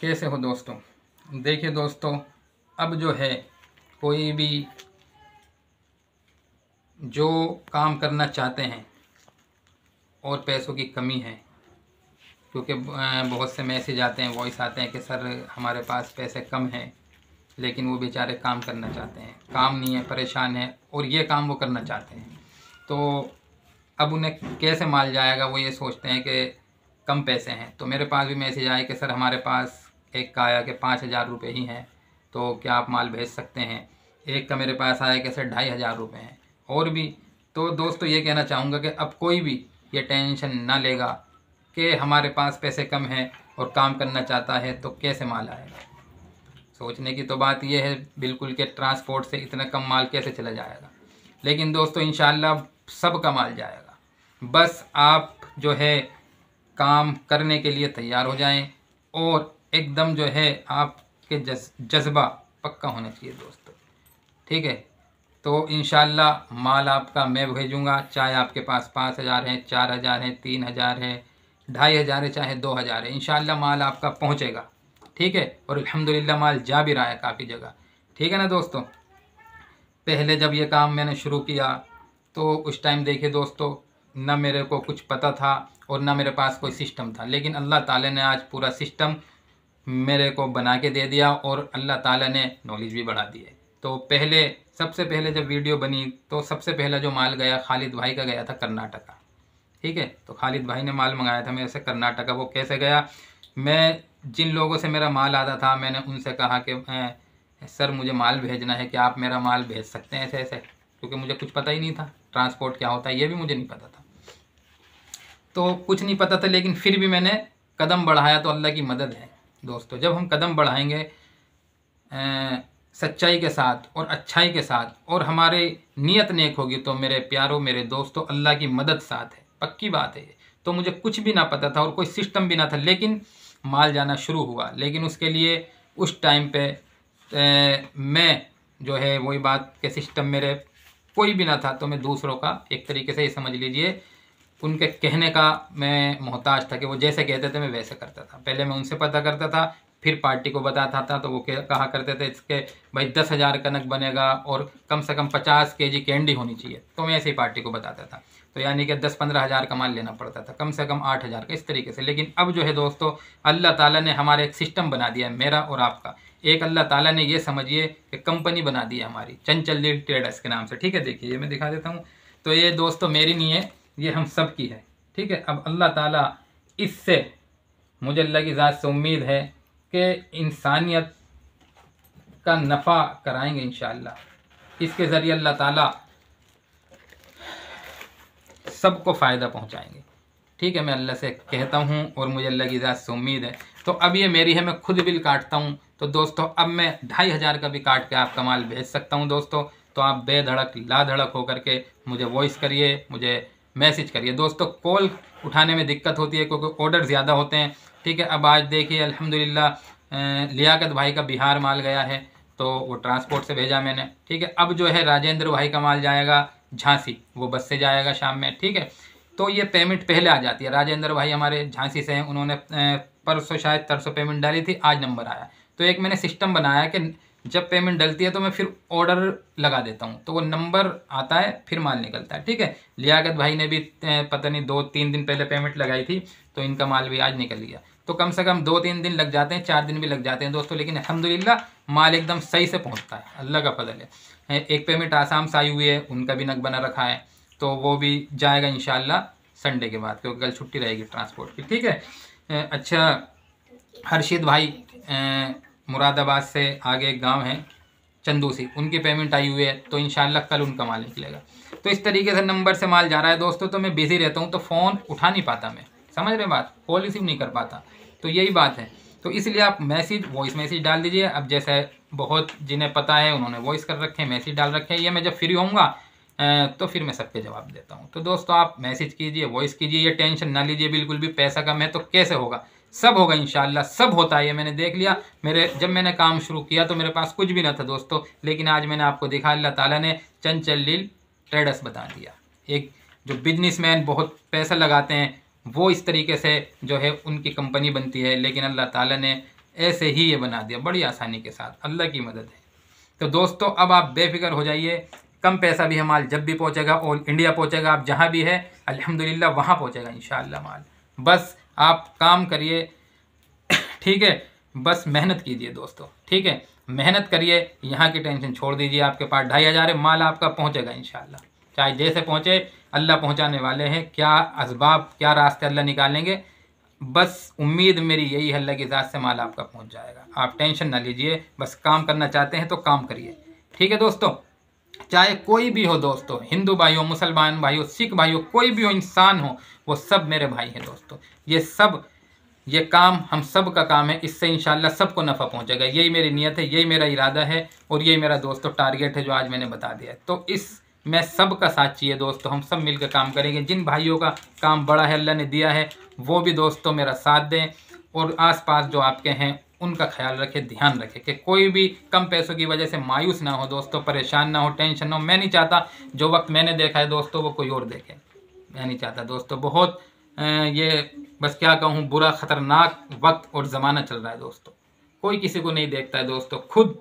कैसे हो दोस्तों। देखिए दोस्तों, अब जो है कोई भी जो काम करना चाहते हैं और पैसों की कमी है, क्योंकि बहुत से मैसेज आते हैं, वॉइस आते हैं कि सर हमारे पास पैसे कम हैं, लेकिन वो बेचारे काम करना चाहते हैं, काम नहीं है, परेशान है और ये काम वो करना चाहते हैं। तो अब उन्हें कैसे माल जाएगा, वो ये सोचते हैं कि कम पैसे हैं। तो मेरे पास भी मैसेज आए कि सर हमारे पास एक का आया कि 5,000 रुपये ही हैं, तो क्या आप माल भेज सकते हैं। एक का मेरे पास आया कि सर 2,500 रुपये हैं, और भी। तो दोस्तों ये कहना चाहूँगा कि अब कोई भी ये टेंशन ना लेगा कि हमारे पास पैसे कम हैं और काम करना चाहता है तो कैसे माल आएगा। सोचने की तो बात यह है बिल्कुल कि ट्रांसपोर्ट से इतना कम माल कैसे चला जाएगा, लेकिन दोस्तों इंशाल्लाह सब का माल जाएगा। बस आप जो है काम करने के लिए तैयार हो जाएं और एकदम जो है आपके जज्बा पक्का होना चाहिए दोस्तों, ठीक है। तो इंशाल्लाह माल आपका मैं भेजूँगा, चाहे आपके पास 5,000 है, 4,000 है, 3,000 है, 2,500 है, चाहे 2,000 है, इंशाल्लाह माल आपका पहुँचेगा, ठीक है। और अल्हम्दुलिल्लाह माल जा भी रहा है काफ़ी जगह, ठीक है ना दोस्तों। पहले जब ये काम मैंने शुरू किया तो उस टाइम देखिए दोस्तों, ना मेरे को कुछ पता था और ना मेरे पास कोई सिस्टम था, लेकिन अल्लाह ताला ने आज पूरा सिस्टम मेरे को बना के दे दिया और अल्लाह ताला ने नॉलेज भी बढ़ा दी है। तो सबसे पहले जब वीडियो बनी तो सबसे पहला जो माल गया खालिद भाई का गया था कर्नाटका, ठीक है। तो खालिद भाई ने माल मंगाया था मेरे से कर्नाटका। वो कैसे गया, मैं जिन लोगों से मेरा माल आता था मैंने उनसे कहा कि सर मुझे माल भेजना है, क्या आप मेरा माल भेज सकते हैं ऐसे ऐसे, क्योंकि मुझे कुछ पता ही नहीं था, ट्रांसपोर्ट क्या होता है ये भी मुझे नहीं पता था। तो कुछ नहीं पता था, लेकिन फिर भी मैंने कदम बढ़ाया। तो अल्लाह की मदद है दोस्तों, जब हम कदम बढ़ाएंगे सच्चाई के साथ और अच्छाई के साथ और हमारे नीयत नेक होगी तो मेरे प्यारों मेरे दोस्तों अल्लाह की मदद साथ है, पक्की बात है ये। तो मुझे कुछ भी ना पता था और कोई सिस्टम भी ना था, लेकिन माल जाना शुरू हुआ। लेकिन उसके लिए उस टाइम पे मैं जो है वही बात के सिस्टम मेरे कोई भी ना था, तो मैं दूसरों का एक तरीके से ये समझ लीजिए उनके कहने का मैं मोहताज था कि वो जैसे कहते थे मैं वैसे करता था। पहले मैं उनसे पता करता था, फिर पार्टी को बताता था, तो वो कहा करते थे इसके भाई 10,000 कनक बनेगा और कम से कम 50 kg कैंडी होनी चाहिए, तो मैं ऐसे ही पार्टी को बताता था। तो यानी कि 10-15 हज़ार का माल लेना पड़ता था, कम से कम 8,000 का, इस तरीके से। लेकिन अब जो है दोस्तों अल्लाह ताला ने हमारे एक सिस्टम बना दिया है, मेरा और आपका। एक अल्लाह ताला ने ये समझिए कि कंपनी बना दी है हमारी, चंचल दिल ट्रेडर्स के नाम से, ठीक है। देखिए ये मैं दिखा देता हूँ। तो ये दोस्तों मेरी नहीं है, ये हम सब की है, ठीक है। अब अल्लाह ताला इससे मुझे अल्लाह की ज़ात से उम्मीद है कि इंसानियत का नफ़ा कराएंगे इंशाअल्लाह। इसके ज़रिए अल्लाह ताला सबको फ़ायदा पहुंचाएंगे, ठीक है। मैं अल्लाह से कहता हूं और मुझे अल्लाह की ज़ात से उम्मीद है। तो अब ये मेरी है, मैं खुद बिल काटता हूं। तो दोस्तों अब मैं 2,500 का भी काट के आपका माल भेज सकता हूं दोस्तों। तो आप बेधड़क लाधड़क होकर के मुझे वॉइस करिए, मुझे मैसेज करिए दोस्तों। कॉल उठाने में दिक्कत होती है क्योंकि ऑर्डर ज़्यादा होते हैं, ठीक है। अब आज देखिए अल्हम्दुलिल्लाह लियाकत भाई का बिहार माल गया है, तो वो ट्रांसपोर्ट से भेजा मैंने, ठीक है। अब जो है राजेंद्र भाई का माल जाएगा झांसी, वो बस से जाएगा शाम में, ठीक है। तो ये पेमेंट पहले आ जाती है। राजेंद्र भाई हमारे झांसी से हैं, उन्होंने परसों शायद तरसों पेमेंट डाली थी, आज नंबर आया। तो एक मैंने सिस्टम बनाया कि जब पेमेंट डलती है तो मैं फिर ऑर्डर लगा देता हूँ, तो वो नंबर आता है फिर माल निकलता है, ठीक है। लियाकत भाई ने भी पता नहीं 2-3 दिन पहले पेमेंट लगाई थी, तो इनका माल भी आज निकल गया। तो कम से कम 2-3 दिन लग जाते हैं, 4 दिन भी लग जाते हैं दोस्तों, लेकिन अल्हम्दुलिल्लाह माल एकदम सही से पहुँचता है, अल्लाह का फजल है। एक पेमेंट आसाम से आई हुई है, उनका भी नग बना रखा है, तो वो भी जाएगा इंशाल्लाह संडे के बाद, क्योंकि कल छुट्टी रहेगी ट्रांसपोर्ट की, ठीक है। अच्छा, हर्षित भाई मुरादाबाद से आगे एक गांव है चंदूसी, उनकी पेमेंट आई हुई है, तो इंशाल्लाह कल उनका माल निकलेगा। तो इस तरीके से नंबर से माल जा रहा है दोस्तों। तो मैं बिजी रहता हूँ तो फ़ोन उठा नहीं पाता, मैं समझ रहे बात, कॉल रिसीव नहीं कर पाता, तो यही बात है। तो इसलिए आप वॉइस मैसेज डाल दीजिए। अब जैसे बहुत जिन्हें पता है उन्होंने वॉइस कर रखे हैं, मैसेज डाल रखे हैं, ये मैं जब फ्री होऊंगा तो फिर मैं सबके जवाब देता हूँ। तो दोस्तों आप मैसेज कीजिए, वॉइस कीजिए, ये टेंशन ना लीजिए बिल्कुल भी। पैसा कम है तो कैसे होगा, सब होगा इंशाल्लाह, सब होता है, ये मैंने देख लिया। जब मैंने काम शुरू किया तो मेरे पास कुछ भी ना था दोस्तों, लेकिन आज मैंने आपको देखा अल्लाह ताला ने चंचल दिल ट्रेडर्स बता दिया। एक जो बिजनेसमैन बहुत पैसा लगाते हैं वो इस तरीके से जो है उनकी कंपनी बनती है, लेकिन अल्लाह ताला ने ऐसे ही ये बना दिया बड़ी आसानी के साथ, अल्लाह की मदद है। तो दोस्तों अब आप बेफिक्र हो जाइए, कम पैसा भी माल जब भी पहुंचेगा, ऑल इंडिया पहुंचेगा, आप जहां भी है अल्हम्दुलिल्लाह वहां पहुंचेगा इंशाअल्लाह माल। बस आप काम करिए, ठीक है, बस मेहनत कीजिए दोस्तों, ठीक है, मेहनत करिए, यहाँ की टेंशन छोड़ दीजिए। आपके पास 2500 है, माल आपका पहुंचेगा इंशाअल्लाह, चाहे जैसे पहुंचे, अल्लाह पहुंचाने वाले हैं। क्या असबाब, क्या रास्ते अल्लाह निकालेंगे, बस उम्मीद मेरी यही है अल्लाह की ज़ात से माल आपका पहुंच जाएगा। आप टेंशन ना लीजिए, बस काम करना चाहते हैं तो काम करिए, ठीक है दोस्तों। चाहे कोई भी हो दोस्तों, हिंदू भाई हो, मुसलमान भाई हो, सिख भाई हो, कोई भी हो, इंसान हो, वो सब मेरे भाई हैं दोस्तों। ये काम हम सब का काम है, इससे इंशाल्लाह सबको नफ़ा पहुंचेगा। यही मेरी नीयत है, यही मेरा इरादा है और यही मेरा दोस्तों टारगेट है जो आज मैंने बता दिया है। तो इस मैं सब का साथ चाहिए दोस्तों, हम सब मिलकर काम करेंगे। जिन भाइयों का काम बड़ा है, अल्लाह ने दिया है, वो भी दोस्तों मेरा साथ दें और आसपास जो आपके हैं उनका ख्याल रखें, ध्यान रखें कि कोई भी कम पैसों की वजह से मायूस ना हो दोस्तों, परेशान ना हो, टेंशन ना हो। मैं नहीं चाहता जो वक्त मैंने देखा है दोस्तों वो कोई और देखे, मैं नहीं चाहता दोस्तों। बहुत ये बस क्या कहूँ, बुरा ख़तरनाक वक्त और ज़माना चल रहा है दोस्तों, कोई किसी को नहीं देखता है दोस्तों। खुद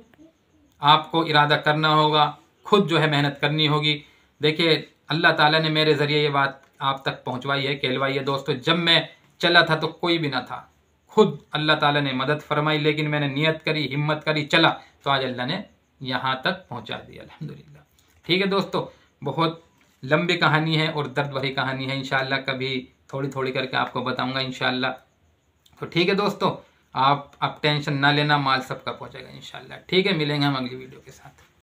आपको इरादा करना होगा, खुद जो है मेहनत करनी होगी। देखिए अल्लाह ताला ने मेरे ज़रिए ये बात आप तक पहुंचवाई है, कहलवाई है दोस्तों। जब मैं चला था तो कोई भी ना था, खुद अल्लाह ताला ने मदद फरमाई, लेकिन मैंने नियत करी, हिम्मत करी, चला, तो आज अल्लाह ने यहाँ तक पहुँचा दिया अल्हम्दुलिल्लाह। ठीक है दोस्तों, बहुत लंबी कहानी है और दर्द भरी कहानी है, इंशाअल्लाह कभी थोड़ी थोड़ी करके आपको बताऊँगा इंशाअल्लाह। तो ठीक है दोस्तों, आप अब टेंशन ना लेना, माल सबका पहुँचेगा इंशाअल्लाह। ठीक है, मिलेंगे हम अगली वीडियो के साथ।